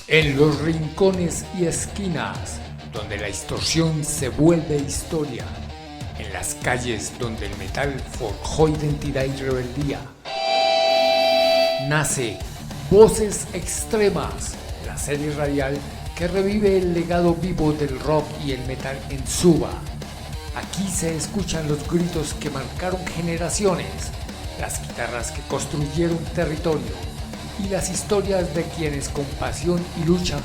En los rincones y esquinas, donde la extorsión se vuelve historia. En las calles donde el metal forjó identidad y rebeldía. Nace Voces Extremas, la serie radial que revive el legado vivo del rock y el metal en Suba. Aquí se escuchan los gritos que marcaron generaciones, las guitarras que construyeron territorio y las historias de quienes con pasión y lucha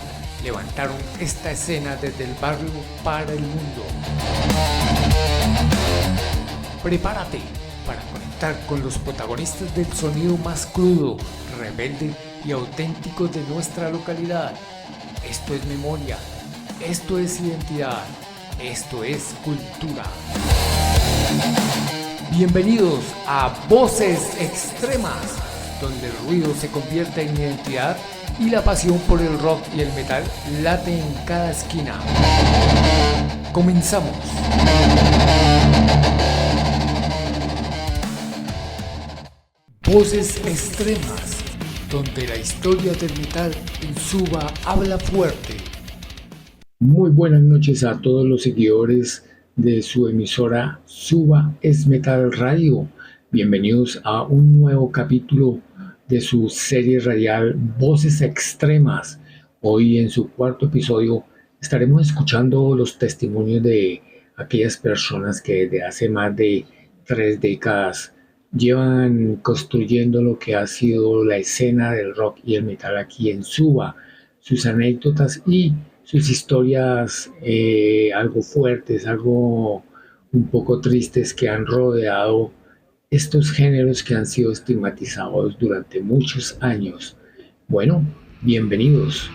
levantaron esta escena desde el barrio para el mundo. Prepárate para conectar con los protagonistas del sonido más crudo, rebelde y auténtico de nuestra localidad. Esto es memoria, esto es identidad, esto es cultura. Bienvenidos a Voces Extremas, donde el ruido se convierte en identidad y la pasión por el rock y el metal late en cada esquina. Comenzamos. Voces Extremas, donde la historia del metal en Suba habla fuerte. Muy buenas noches a todos los seguidores de su emisora Suba es Metal Radio. Bienvenidos a un nuevo capítulo de su serie radial Voces Extremas. Hoy en su cuarto episodio estaremos escuchando los testimonios de aquellas personas que desde hace más de 3 décadas llevan construyendo lo que ha sido la escena del rock y el metal aquí en Suba, sus anécdotas y sus historias algo fuertes, algo un poco tristes que han rodeado estos géneros que han sido estigmatizados durante muchos años. Bueno, bienvenidos.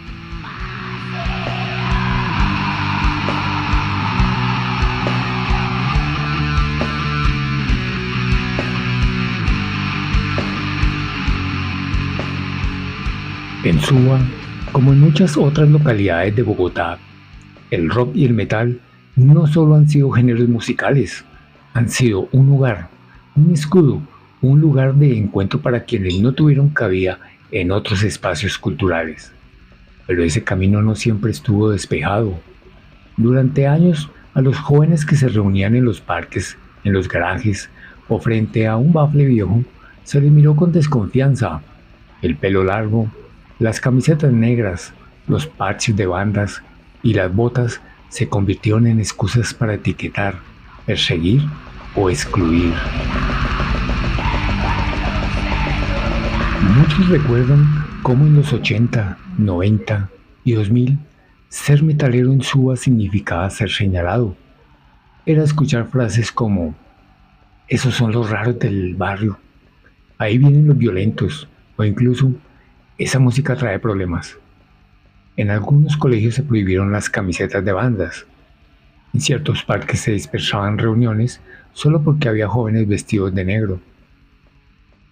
En Suba, como en muchas otras localidades de Bogotá, el rock y el metal no solo han sido géneros musicales, han sido un hogar, un escudo, un lugar de encuentro para quienes no tuvieron cabida en otros espacios culturales. Pero ese camino no siempre estuvo despejado. Durante años, a los jóvenes que se reunían en los parques, en los garajes o frente a un bafle viejo, se les miró con desconfianza. El pelo largo, las camisetas negras, los parches de bandas y las botas se convirtieron en excusas para etiquetar, perseguir o excluir. Muchos recuerdan cómo en los 80, 90 y 2000 ser metalero en Suba significaba ser señalado. Era escuchar frases como: esos son los raros del barrio, ahí vienen los violentos, o incluso esa música trae problemas. En algunos colegios se prohibieron las camisetas de bandas. En ciertos parques se dispersaban reuniones solo porque había jóvenes vestidos de negro.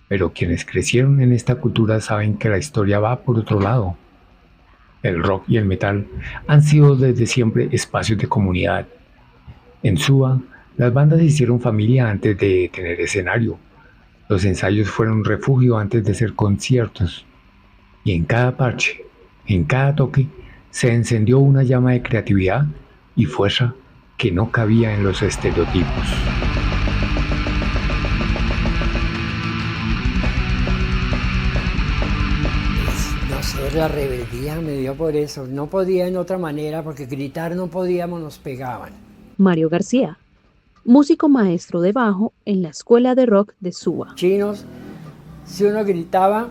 Pero quienes crecieron en esta cultura saben que la historia va por otro lado. El rock y el metal han sido desde siempre espacios de comunidad. En Suba, las bandas hicieron familia antes de tener escenario. Los ensayos fueron refugio antes de ser conciertos. Y en cada parche, en cada toque, se encendió una llama de creatividad y fuerza que no cabía en los estereotipos. No sé, la rebeldía me dio por eso. No podía en otra manera, porque gritar no podíamos, nos pegaban. Mario García, músico maestro de bajo en la Escuela de Rock de Suba. Chinos, si uno gritaba,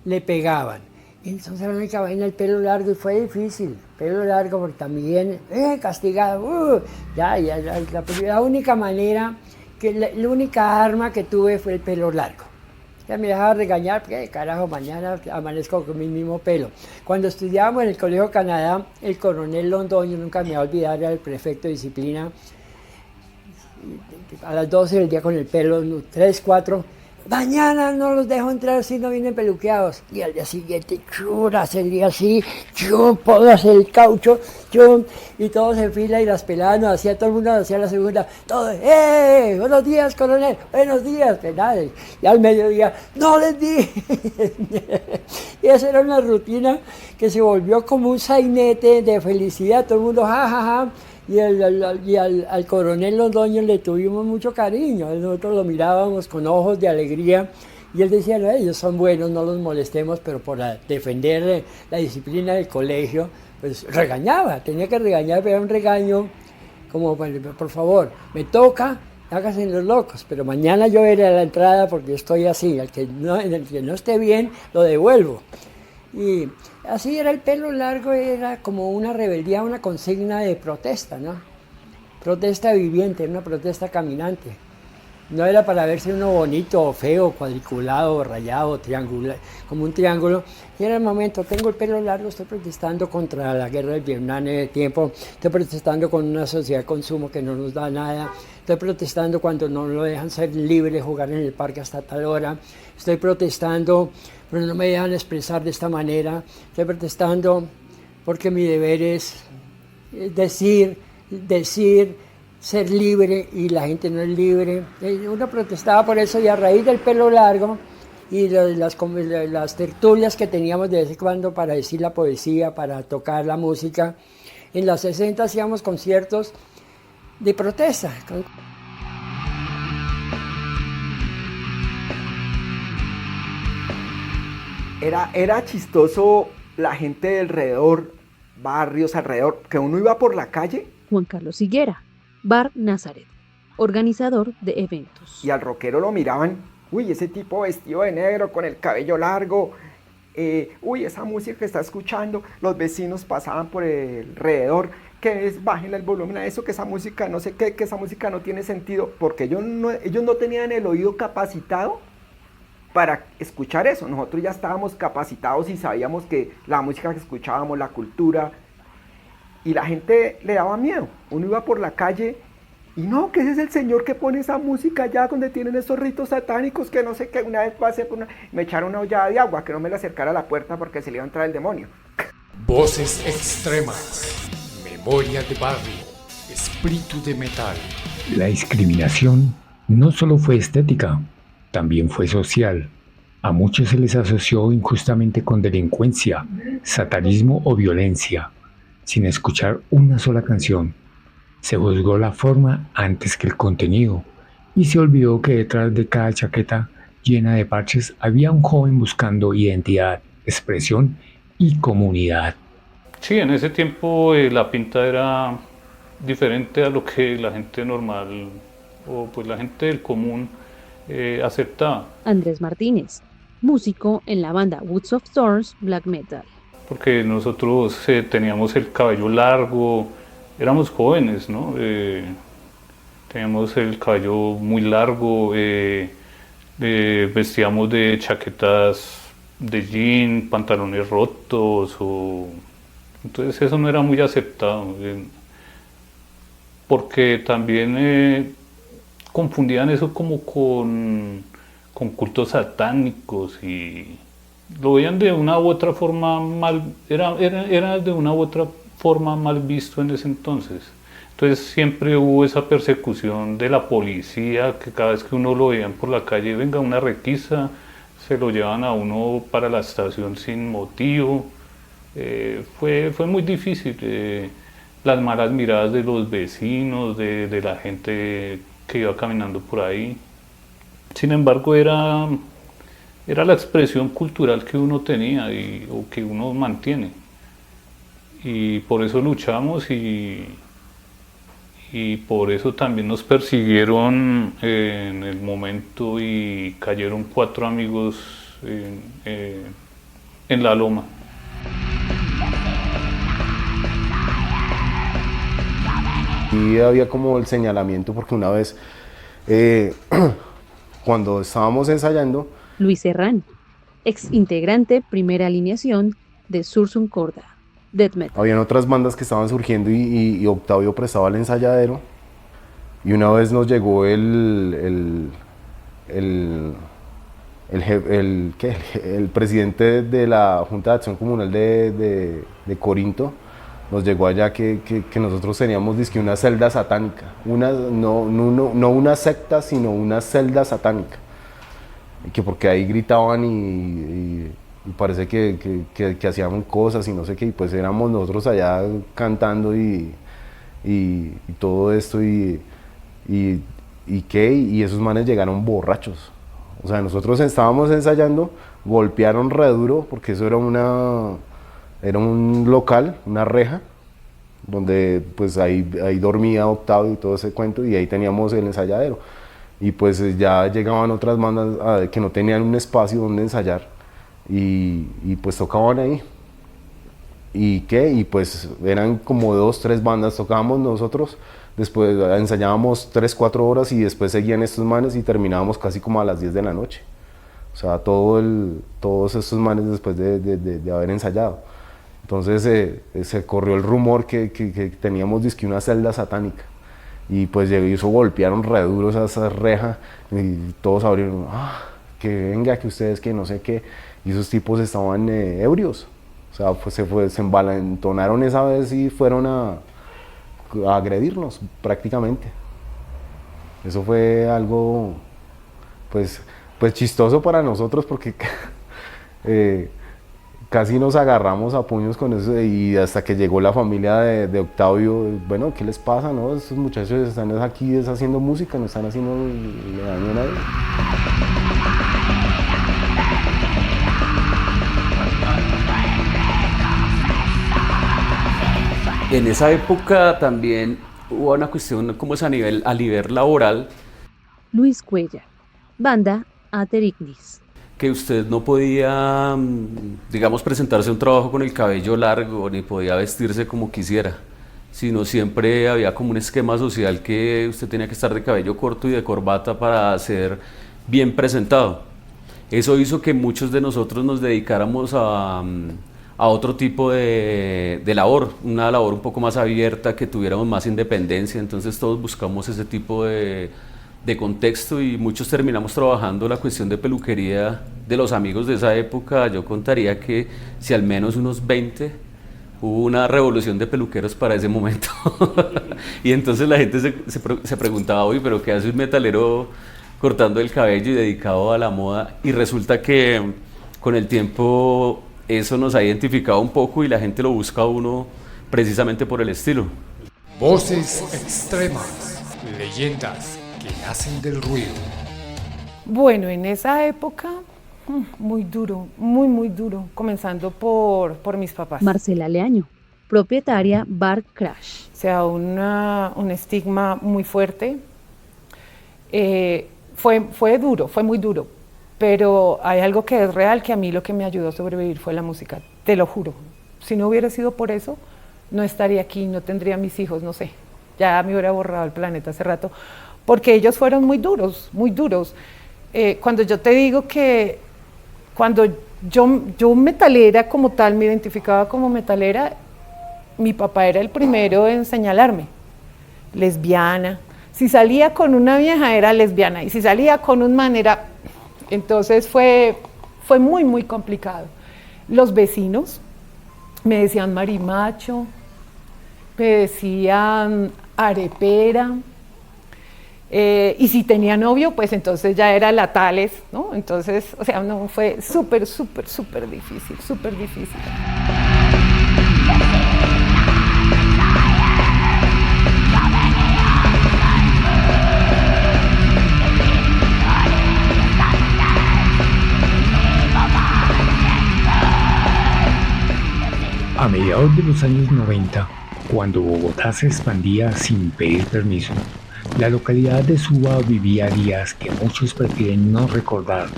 le pegaban. Entonces era la única vaina, el pelo largo, y fue difícil. Pelo largo porque también, castigado. La única manera, la única arma que tuve fue el pelo largo. Ya me dejaba regañar, porque carajo, mañana amanezco con mi mismo pelo. Cuando estudiábamos en el Colegio Canadá, el coronel Londoño, nunca me va a olvidar, era el prefecto de disciplina. A las 12 del día con el pelo, 3, 4... mañana no los dejo entrar si no vienen peluqueados. Y al día siguiente, sería así, puedo hacer el caucho, y todos en fila y las peladas nos hacía, todo el mundo nos hacía la segunda, todos, buenos días, coronel, buenos días, penales. Y al mediodía, no les di. Y esa era una rutina que se volvió como un sainete de felicidad, todo el mundo ja. Y al coronel Londoño le tuvimos mucho cariño, nosotros lo mirábamos con ojos de alegría y él decía, no, ellos son buenos, no los molestemos, pero por defender la disciplina del colegio, pues regañaba, tenía que regañar, pero era un regaño como, por favor, me toca, háganse los locos, pero mañana yo iré a la entrada porque estoy así, en el que no esté bien, lo devuelvo. Y así era el pelo largo, era como una rebeldía, una consigna de protesta, ¿no? Protesta viviente, una protesta caminante. No era para verse uno bonito o feo, cuadriculado, rayado, triangular, como un triángulo. Y era el momento, tengo el pelo largo, estoy protestando contra la guerra del Vietnam en el tiempo, estoy protestando con una sociedad de consumo que no nos da nada, estoy protestando cuando no lo dejan ser libre, jugar en el parque hasta tal hora, estoy protestando, pero no me dejan expresar de esta manera, estoy protestando porque mi deber es decir, ser libre y la gente no es libre. Uno protestaba por eso y a raíz del pelo largo y las tertulias que teníamos de vez en cuando para decir la poesía, para tocar la música, en los 60 hacíamos conciertos de protesta. Era chistoso la gente de alrededor, barrios alrededor, que uno iba por la calle. Juan Carlos Higuera, Bar Nazaret, organizador de eventos. Y al rockero lo miraban, uy, ese tipo vestido de negro con el cabello largo, uy, esa música que está escuchando. Los vecinos pasaban por el alrededor, que es, bájenle el volumen a eso, que esa música no sé qué, que esa música no tiene sentido, porque ellos no tenían el oído capacitado para escuchar eso. Nosotros ya estábamos capacitados y sabíamos que la música que escuchábamos, la cultura, y la gente le daba miedo. Uno iba por la calle y no, que ese es el señor que pone esa música allá donde tienen esos ritos satánicos, que no sé qué. Una vez pasé por me echaron una ollada de agua, que no me la acercara a la puerta porque se le iba a entrar el demonio. Voces extremas, memoria de barrio, espíritu de metal. La discriminación no solo fue estética, también fue social. A muchos se les asoció injustamente con delincuencia, satanismo o violencia. Sin escuchar una sola canción, se juzgó la forma antes que el contenido y se olvidó que detrás de cada chaqueta llena de parches había un joven buscando identidad, expresión y comunidad. Sí, en ese tiempo la pinta era diferente a lo que la gente normal o pues la gente del común aceptaba. Andrés Martínez, músico en la banda Woods of Thorns Black Metal. Porque nosotros teníamos el cabello largo, éramos jóvenes, ¿no? Teníamos el cabello muy largo, vestíamos de chaquetas de jean, pantalones rotos, entonces eso no era muy aceptado, porque también confundían eso como con cultos satánicos y lo veían de una u otra forma mal, era de una u otra forma mal visto en ese entonces. Entonces siempre hubo esa persecución de la policía, que cada vez que uno lo veían por la calle, venga una requisa, se lo llevan a uno para la estación sin motivo. Fue muy difícil, las malas miradas de los vecinos, de la gente que iba caminando por ahí. Sin embargo, era la expresión cultural que uno tenía o que uno mantiene. Y por eso luchamos y por eso también nos persiguieron en el momento y cayeron 4 amigos en la loma. Y había como el señalamiento porque una vez cuando estábamos ensayando, Luis Serrán, ex integrante primera alineación de Sursum Corda, Death Metal. Habían otras bandas que estaban surgiendo y Octavio prestaba el ensayadero y una vez nos llegó el presidente de la Junta de Acción Comunal de Corinto, nos llegó allá que nosotros teníamos dizque una celda satánica, no una secta, sino una celda satánica. Que porque ahí gritaban y y parece que hacíamos cosas y no sé qué, y pues éramos nosotros allá cantando y todo esto y esos manes llegaron borrachos. O sea, nosotros estábamos ensayando, golpearon re duro porque eso era un local, una reja, donde pues ahí dormía Octavio y todo ese cuento, y ahí teníamos el ensayadero. Y pues ya llegaban otras bandas que no tenían un espacio donde ensayar y pues tocaban ahí. Y pues eran como 2, 3 bandas, tocábamos nosotros, después ensayábamos 3, 4 horas y después seguían estos manes y terminábamos casi como a las 10 de la noche. O sea, todos estos manes después de haber ensayado. Entonces se corrió el rumor que teníamos dizque una celda satánica. Y pues eso golpearon re duro esa reja y todos abrieron, que venga, que ustedes, que no sé qué. Y esos tipos estaban ebrios. O sea, pues se envalentonaron esa vez y fueron a agredirnos prácticamente. Eso fue algo pues chistoso para nosotros porque casi nos agarramos a puños con eso, y hasta que llegó la familia de Octavio, bueno, ¿qué les pasa, no? Estos muchachos están aquí haciendo música, no están haciendo daño a nadie. En esa época también hubo una cuestión como es a nivel laboral. Luis Cuellar, banda Ater Ignis. Que usted no podía, digamos, presentarse a un trabajo con el cabello largo, ni podía vestirse como quisiera, sino siempre había como un esquema social que usted tenía que estar de cabello corto y de corbata para ser bien presentado. Eso hizo que muchos de nosotros nos dedicáramos a otro tipo de labor, una labor un poco más abierta, que tuviéramos más independencia. Entonces todos buscamos ese tipo de contexto y muchos terminamos trabajando la cuestión de peluquería de los amigos de esa época. Yo contaría que si al menos unos 20 hubo una revolución de peluqueros para ese momento. Y entonces la gente se preguntaba, oye, pero ¿qué hace un metalero cortando el cabello y dedicado a la moda? Y resulta que con el tiempo eso nos ha identificado un poco y la gente lo busca a uno precisamente por el estilo. Voces extremas, leyendas que nacen del ruido. Bueno, en esa época, muy duro, muy duro, comenzando por mis papás. Marcela Leaño, propietaria Bar Crash. O sea, un estigma muy fuerte. Fue duro, fue muy duro, pero hay algo que es real, que a mí lo que me ayudó a sobrevivir fue la música, te lo juro. Si no hubiera sido por eso, no estaría aquí, no tendría mis hijos, no sé, ya me hubiera borrado el planeta hace rato, porque ellos fueron muy duros, muy duros. Cuando yo te digo que cuando yo metalera como tal, me identificaba como metalera, mi papá era el primero en señalarme, lesbiana. Si salía con una vieja era lesbiana, y si salía con un man era... Entonces fue muy complicado. Los vecinos me decían marimacho, me decían arepera, y si tenía novio, pues entonces ya era la Tales, ¿no? Entonces, o sea, no, fue súper difícil, súper difícil. A mediados de los años 90, cuando Bogotá se expandía sin pedir permiso, la localidad de Suba vivía días que muchos prefieren no recordar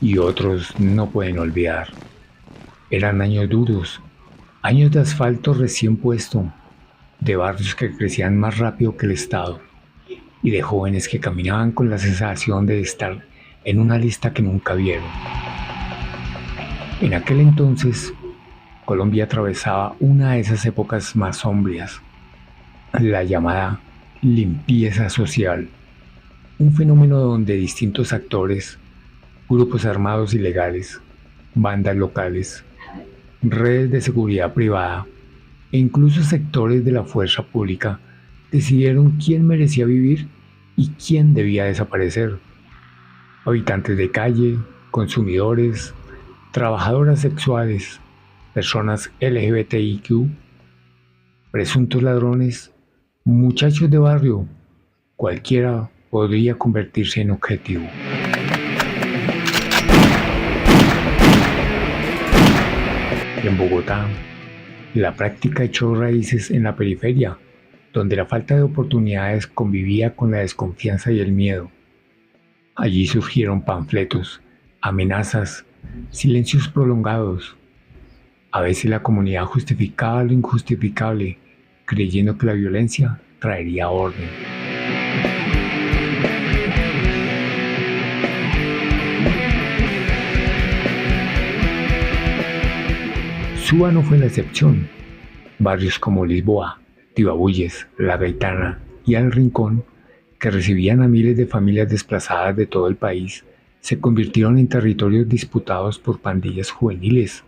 y otros no pueden olvidar. Eran años duros, años de asfalto recién puesto, de barrios que crecían más rápido que el Estado y de jóvenes que caminaban con la sensación de estar en una lista que nunca vieron. En aquel entonces, Colombia atravesaba una de esas épocas más sombrías, la llamada limpieza social, un fenómeno donde distintos actores, grupos armados ilegales, bandas locales, redes de seguridad privada e incluso sectores de la fuerza pública decidieron quién merecía vivir y quién debía desaparecer. Habitantes de calle, consumidores, trabajadoras sexuales, personas LGBTIQ, presuntos ladrones, muchachos de barrio, cualquiera podría convertirse en objetivo. En Bogotá, la práctica echó raíces en la periferia, donde la falta de oportunidades convivía con la desconfianza y el miedo. Allí surgieron panfletos, amenazas, silencios prolongados. A veces la comunidad justificaba lo injustificable, creyendo que la violencia traería orden. Suba no fue la excepción. Barrios como Lisboa, Tibabuyes, La Gaitana y El Rincón, que recibían a miles de familias desplazadas de todo el país, se convirtieron en territorios disputados por pandillas juveniles.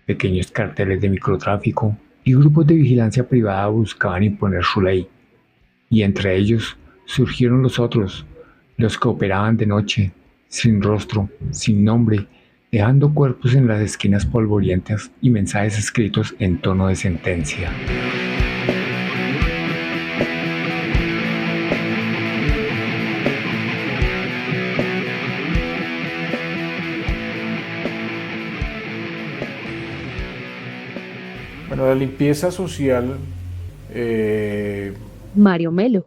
Pequeños carteles de microtráfico y grupos de vigilancia privada buscaban imponer su ley, y entre ellos surgieron los otros, los que operaban de noche, sin rostro, sin nombre, dejando cuerpos en las esquinas polvorientas y mensajes escritos en tono de sentencia. Bueno, la limpieza social... Mario Melo.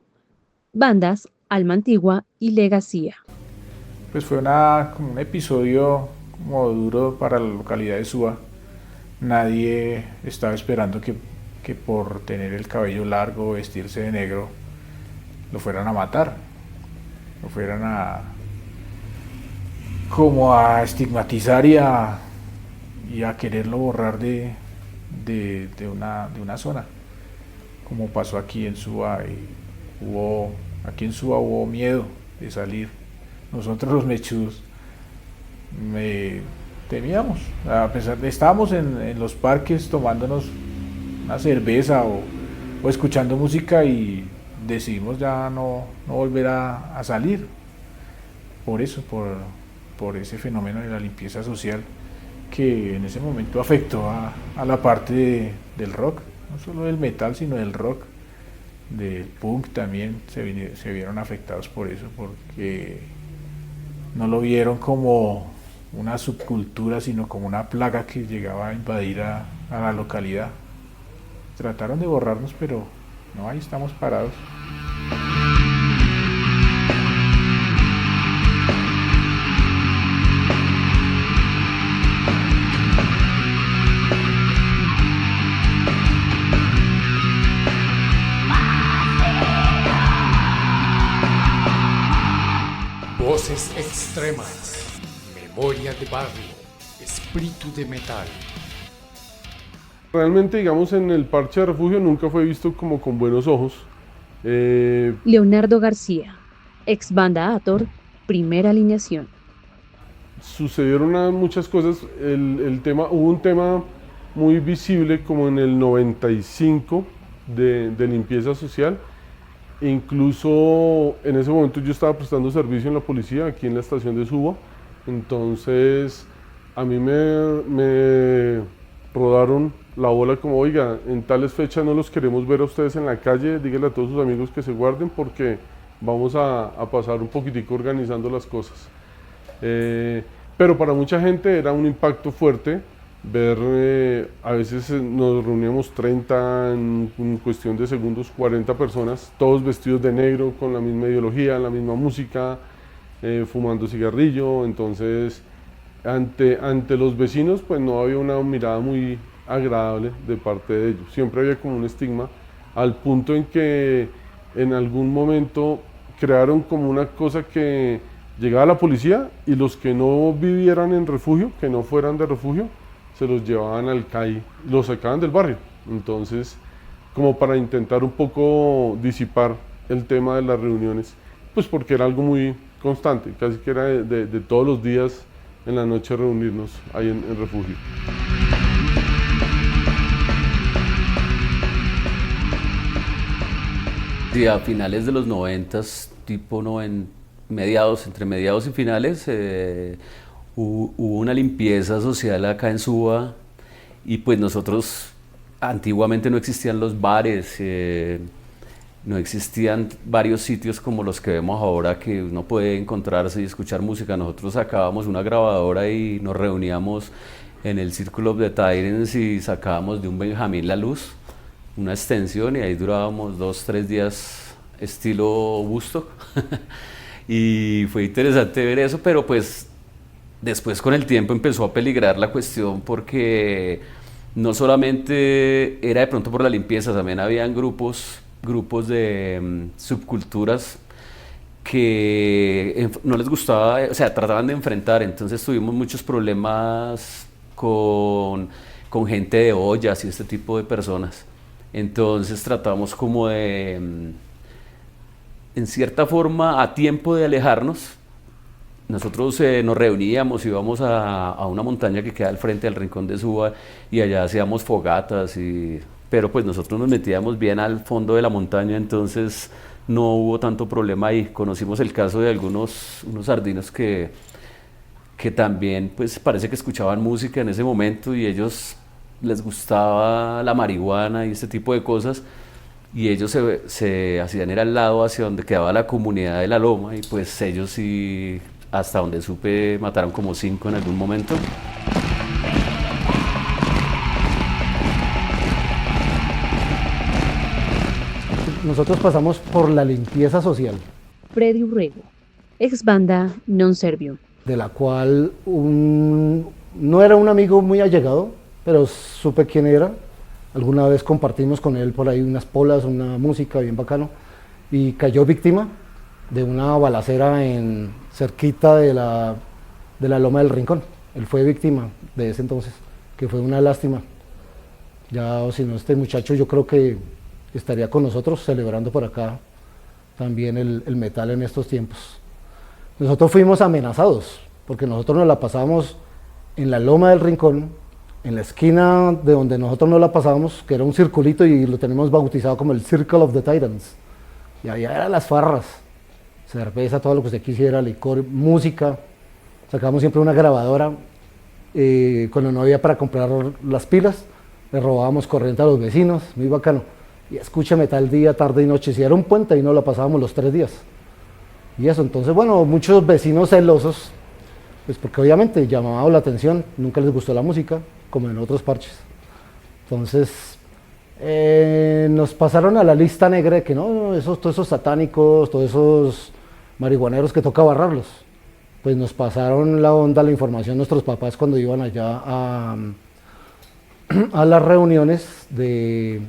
Bandas Alma Antigua y Legacía. Pues fue como un episodio como duro para la localidad de Suba. Nadie estaba esperando que por tener el cabello largo, vestirse de negro, lo fueran a matar, lo fueran como a estigmatizar y a quererlo borrar de una zona, como pasó aquí en Suba. Aquí en Suba hubo miedo de salir. Nosotros los mechudos temíamos, a pesar de estábamos en los parques tomándonos una cerveza o escuchando música, y decidimos ya no volver a salir por eso, por ese fenómeno de la limpieza social que en ese momento afectó a la parte del rock, no solo del metal sino del rock, del punk también se vieron afectados por eso, porque no lo vieron como una subcultura, sino como una plaga que llegaba a invadir a la localidad. Trataron de borrarnos, pero no, ahí estamos parados. Voces extremas. Memoria de barrio, espíritu de metal. Realmente, digamos, en el parche de refugio nunca fue visto como con buenos ojos. Leonardo García, ex banda Ator, primera alineación. Sucedieron muchas cosas. Hubo un tema muy visible como en el 95 de limpieza social. Incluso en ese momento yo estaba prestando servicio en la policía aquí en la estación de Suba. Entonces a mí me rodaron la bola como: oiga, en tales fechas no los queremos ver a ustedes en la calle, díganle a todos sus amigos que se guarden porque vamos a pasar un poquitico organizando las cosas. Pero para mucha gente era un impacto fuerte ver, a veces nos reuníamos 30, en cuestión de segundos 40 personas, todos vestidos de negro, con la misma ideología, la misma música, fumando cigarrillo. Entonces ante los vecinos pues no había una mirada muy agradable de parte de ellos, siempre había como un estigma, al punto en que en algún momento crearon como una cosa que llegaba la policía y los que no vivieran en refugio, que no fueran de refugio, se los llevaban al CAI, los sacaban del barrio. Entonces, como para intentar un poco disipar el tema de las reuniones, pues porque era algo muy constante, casi que era de todos los días en la noche reunirnos ahí en refugio. Sí, a finales de los 90, tipo entre mediados y finales, hubo una limpieza social acá en Suba y pues nosotros antiguamente no existían los bares, no existían varios sitios como los que vemos ahora que uno puede encontrarse y escuchar música. Nosotros sacábamos una grabadora y nos reuníamos en el Circle of the Tyrants y sacábamos de un Benjamín la luz, una extensión, y ahí durábamos 2-3 días estilo Woodstock. Y fue interesante ver eso, pero pues después con el tiempo empezó a peligrar la cuestión porque no solamente era de pronto por la limpieza, también habían grupos de subculturas que no les gustaba, o sea, trataban de enfrentar, entonces tuvimos muchos problemas con gente de ollas y este tipo de personas. Entonces tratamos como de, en cierta forma, a tiempo de alejarnos. Nosotros nos reuníamos, íbamos a una montaña que queda al frente del Rincón de Suba y allá hacíamos fogatas, pero pues nosotros nos metíamos bien al fondo de la montaña, entonces no hubo tanto problema ahí. Conocimos el caso de unos sardinos que también pues parece que escuchaban música en ese momento y ellos les gustaba la marihuana y este tipo de cosas, y ellos se hacían ir al lado hacia donde quedaba la comunidad de la Loma, y pues ellos sí, hasta donde supe, mataron como 5 en algún momento. Nosotros pasamos por la limpieza social. Freddy Urrego, ex banda Non Servium. De la cual no era un amigo muy allegado, pero supe quién era. Alguna vez compartimos con él por ahí unas polas, una música bien bacano, y cayó víctima de una balacera cerquita de la Loma del Rincón. Él fue víctima de ese entonces, que fue una lástima. Ya, o si no, este muchacho yo creo que estaría con nosotros celebrando por acá también el metal en estos tiempos. Nosotros fuimos amenazados, porque nosotros nos la pasábamos en la Loma del Rincón, en la esquina de donde nosotros nos la pasábamos, que era un circulito y lo tenemos bautizado como el Circle of the Titans. Y allá eran las farras, cerveza, todo lo que usted quisiera, licor, música. Sacábamos siempre una grabadora, cuando no había para comprar las pilas, le robábamos corriente a los vecinos, muy bacano. Y escucha metal día, tarde y noche. Si era un puente, y no la pasábamos los 3 días. Y eso, entonces, bueno, muchos vecinos celosos, pues porque obviamente llamaba la atención, nunca les gustó la música, como en otros parches. Entonces, nos pasaron a la lista negra de que no, todos esos satánicos, todos esos marihuaneros que toca barrarlos. Pues nos pasaron la onda, la información nuestros papás cuando iban allá a las reuniones de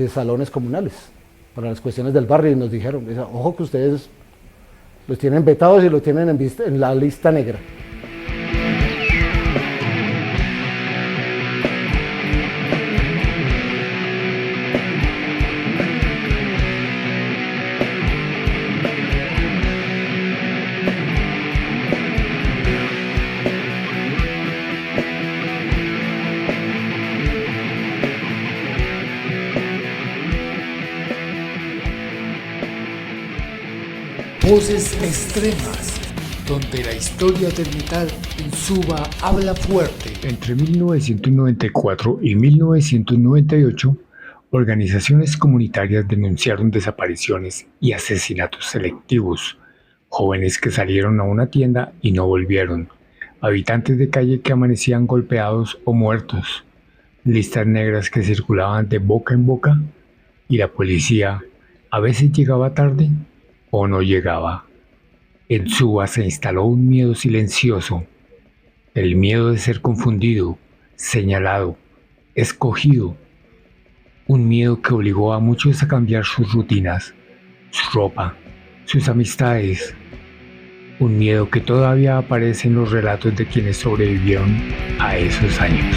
salones comunales para las cuestiones del barrio, y nos dijeron, ojo que ustedes los tienen vetados y los tienen en la lista negra. Voces extremas, donde la historia del metal en Suba habla fuerte. Entre 1994 y 1998, organizaciones comunitarias denunciaron desapariciones y asesinatos selectivos, jóvenes que salieron a una tienda y no volvieron, habitantes de calle que amanecían golpeados o muertos, listas negras que circulaban de boca en boca, y la policía a veces llegaba tarde o no llegaba. En Suba se instaló un miedo silencioso, el miedo de ser confundido, señalado, escogido, un miedo que obligó a muchos a cambiar sus rutinas, su ropa, sus amistades, un miedo que todavía aparece en los relatos de quienes sobrevivieron a esos años.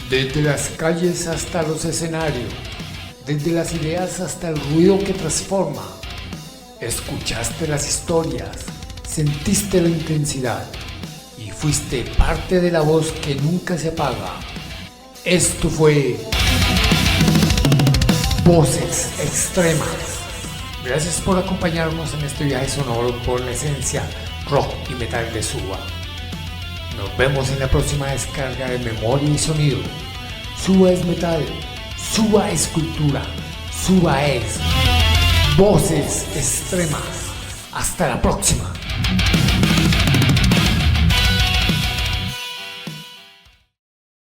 Desde las calles hasta los escenarios, desde las ideas hasta el ruido que transforma. Escuchaste las historias, sentiste la intensidad y fuiste parte de la voz que nunca se apaga. Esto fue Voces Extremas. Gracias por acompañarnos en este viaje sonoro por la esencia rock y metal de Suba. Nos vemos en la próxima descarga de Memoria y Sonido. Suba es metal, Suba es cultura, Suba es Voces Extremas. Hasta la próxima.